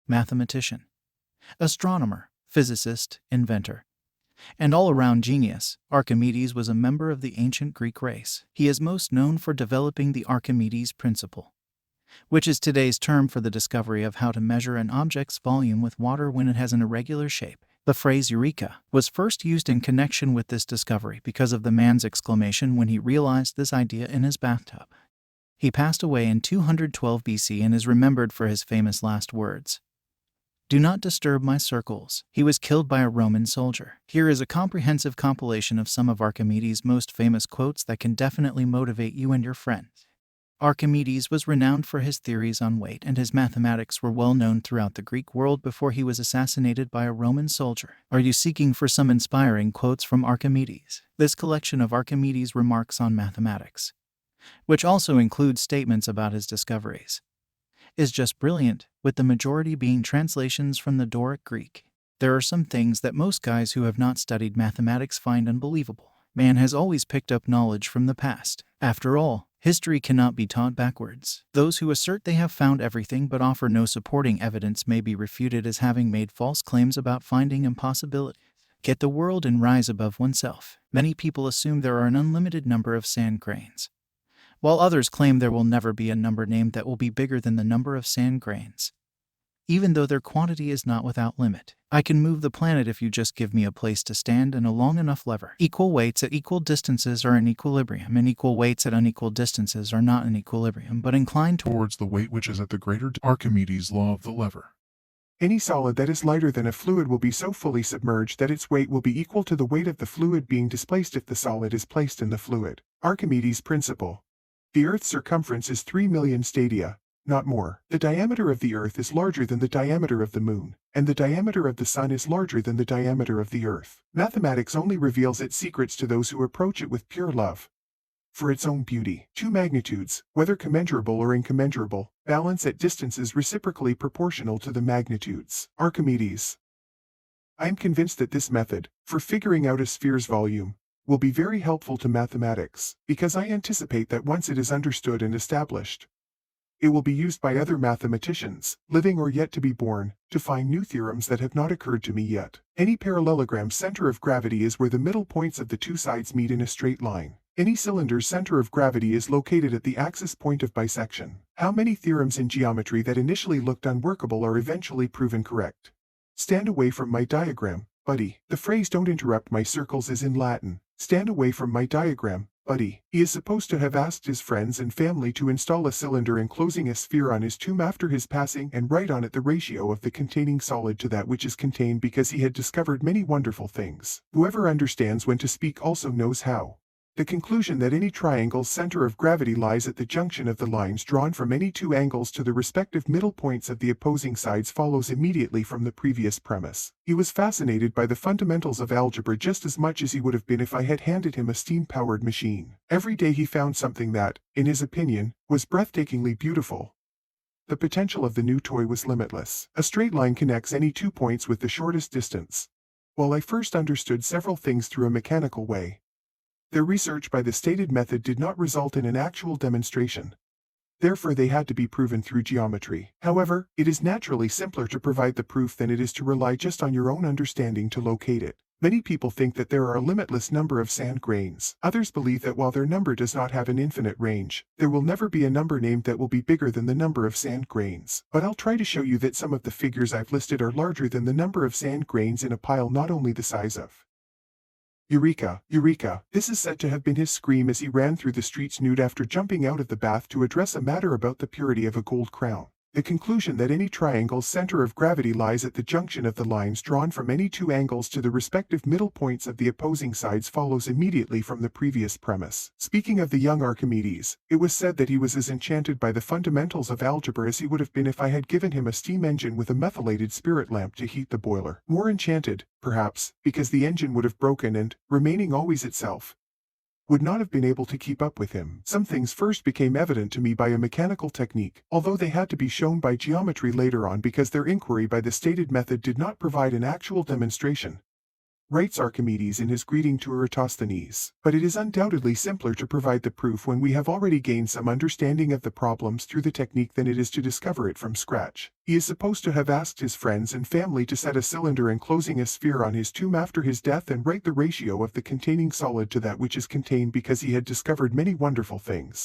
mathematician, astronomer, physicist, inventor, and all-around genius, Archimedes was a member of the ancient Greek race. He is most known for developing the Archimedes principle, which is today's term for the discovery of how to measure an object's volume with water when it has an irregular shape. The phrase eureka was first used in connection with this discovery because of the man's exclamation when he realized this idea in his bathtub. He passed away in 212 BC and is remembered for his famous last words, "Do not disturb my circles." He was killed by a Roman soldier. Here is a comprehensive compilation of some of Archimedes' most famous quotes that can definitely motivate you and your friends. Archimedes was renowned for his theories on weight, and his mathematics were well known throughout the Greek world before he was assassinated by a Roman soldier. Are you seeking for some inspiring quotes from Archimedes? This collection of Archimedes' remarks on mathematics, which also includes statements about his discoveries, is just brilliant, with the majority being translations from the Doric Greek. There are some things that most guys who have not studied mathematics find unbelievable. Man has always picked up knowledge from the past. After all, history cannot be taught backwards. Those who assert they have found everything but offer no supporting evidence may be refuted as having made false claims about finding impossibilities. Get the world and rise above oneself. Many people assume there are an unlimited number of sand grains, while others claim there will never be a number named that will be bigger than the number of sand grains, even though their quantity is not without limit. I can move the planet if you just give me a place to stand and a long enough lever. Equal weights at equal distances are in equilibrium, and equal weights at unequal distances are not in equilibrium, but inclined towards the weight which is at the greater Archimedes' law of the lever. Any solid that is lighter than a fluid will be so fully submerged that its weight will be equal to the weight of the fluid being displaced if the solid is placed in the fluid. Archimedes' principle. The Earth's circumference is 3 million stadia, not more. The diameter of the Earth is larger than the diameter of the Moon, and the diameter of the Sun is larger than the diameter of the Earth. Mathematics only reveals its secrets to those who approach it with pure love for its own beauty. Two magnitudes, whether commensurable or incommensurable, balance at distances reciprocally proportional to the magnitudes. Archimedes. I am convinced that this method, for figuring out a sphere's volume, will be very helpful to mathematics, because I anticipate that once it is understood and established, it will be used by other mathematicians, living or yet to be born, to find new theorems that have not occurred to me yet. Any parallelogram's center of gravity is where the middle points of the two sides meet in a straight line. Any cylinder's center of gravity is located at the axis point of bisection. How many theorems in geometry that initially looked unworkable are eventually proven correct? Stand away from my diagram, buddy. The phrase "don't interrupt my circles" is in Latin. Stand away from my diagram, buddy. He is supposed to have asked his friends and family to install a cylinder enclosing a sphere on his tomb after his passing and write on it the ratio of the containing solid to that which is contained, because he had discovered many wonderful things. Whoever understands when to speak also knows how. The conclusion that any triangle's center of gravity lies at the junction of the lines drawn from any two angles to the respective middle points of the opposing sides follows immediately from the previous premise. He was fascinated by the fundamentals of algebra just as much as he would have been if I had handed him a steam-powered machine. Every day he found something that, in his opinion, was breathtakingly beautiful. The potential of the new toy was limitless. A straight line connects any 2 points with the shortest distance. While I first understood several things through a mechanical way, their research by the stated method did not result in an actual demonstration. Therefore they had to be proven through geometry. However, it is naturally simpler to provide the proof than it is to rely just on your own understanding to locate it. Many people think that there are a limitless number of sand grains. Others believe that while their number does not have an infinite range, there will never be a number named that will be bigger than the number of sand grains. But I'll try to show you that some of the figures I've listed are larger than the number of sand grains in a pile, not only the size of Eureka! Eureka! This is said to have been his scream as he ran through the streets nude after jumping out of the bath to address a matter about the purity of a gold crown. The conclusion that any triangle's center of gravity lies at the junction of the lines drawn from any two angles to the respective middle points of the opposing sides follows immediately from the previous premise. Speaking of the young Archimedes, it was said that he was as enchanted by the fundamentals of algebra as he would have been if I had given him a steam engine with a methylated spirit lamp to heat the boiler. More enchanted, perhaps, because the engine would have broken and, remaining always itself, would not have been able to keep up with him. Some things first became evident to me by a mechanical technique, although they had to be shown by geometry later on because their inquiry by the stated method did not provide an actual demonstration. writes Archimedes in his greeting to Eratosthenes. But it is undoubtedly simpler to provide the proof when we have already gained some understanding of the problems through the technique than it is to discover it from scratch. He is supposed to have asked his friends and family to set a cylinder enclosing a sphere on his tomb after his death and write the ratio of the containing solid to that which is contained because he had discovered many wonderful things.